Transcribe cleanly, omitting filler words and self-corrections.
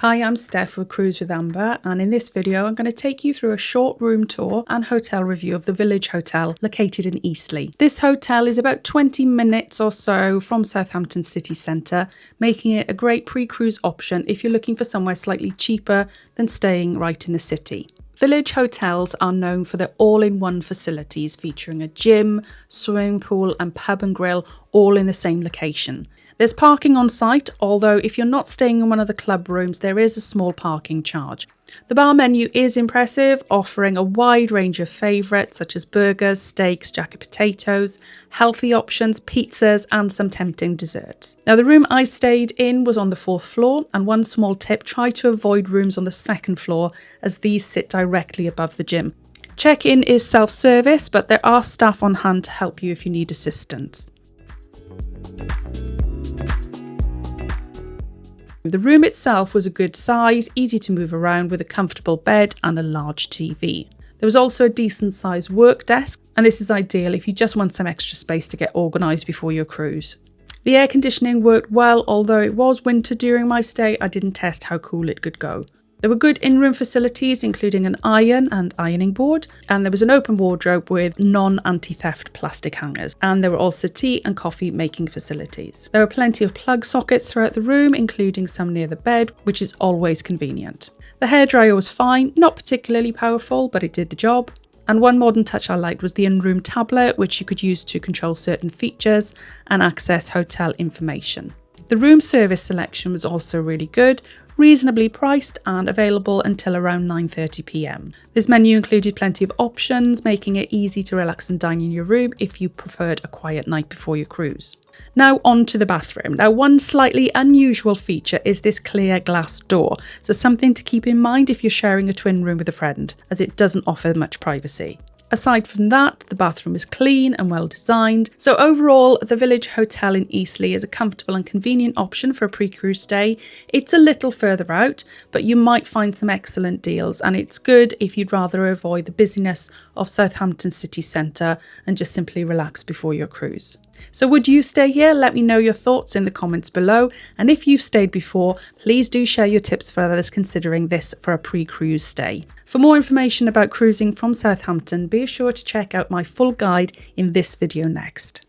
Hi, I'm Steph with Cruise with Amber, and in this video I'm going to take you through a short room tour and hotel review of the Village Hotel located in Eastleigh. This hotel is about 20 minutes or so from Southampton city centre, making it a great pre-cruise option if you're looking for somewhere slightly cheaper than staying right in the city. Village hotels are known for their all-in-one facilities featuring a gym, swimming pool and pub and grill all in the same location. There's parking on site, although if you're not staying in one of the club rooms, there is a small parking charge. The bar menu is impressive, offering a wide range of favourites such as burgers, steaks, jacket potatoes, healthy options, pizzas and some tempting desserts. Now the room I stayed in was on the 4th floor, and one small tip, try to avoid rooms on the 2nd floor as these sit directly above the gym. Check-in is self-service, but there are staff on hand to help you if you need assistance. The room itself was a good size, easy to move around with a comfortable bed and a large TV. There was also a decent sized work desk, and this is ideal if you just want some extra space to get organised before your cruise. The air conditioning worked well, although it was winter during my stay, I didn't test how cool it could go. There were good in-room facilities, including an iron and ironing board, and there was an open wardrobe with non-anti-theft plastic hangers, and there were also tea and coffee making facilities. There were plenty of plug sockets throughout the room, including some near the bed, which is always convenient. The hairdryer was fine, not particularly powerful, but it did the job. And one modern touch I liked was the in-room tablet, which you could use to control certain features and access hotel information. The room service selection was also really good, reasonably priced and available until around 9:30 p.m. This menu included plenty of options, making it easy to relax and dine in your room if you preferred a quiet night before your cruise. Now on to the bathroom. Now one slightly unusual feature is this clear glass door, so something to keep in mind if you're sharing a twin room with a friend, as it doesn't offer much privacy. Aside from that, the bathroom is clean and well designed. So overall, the Village Hotel in Eastleigh is a comfortable and convenient option for a pre-cruise stay. It's a little further out, but you might find some excellent deals, and it's good if you'd rather avoid the busyness of Southampton city centre and just simply relax before your cruise. So would you stay here? Let me know your thoughts in the comments below, and if you've stayed before, please do share your tips for others considering this for a pre-cruise stay. For more information about cruising from Southampton, be sure to check out my full guide in this video next.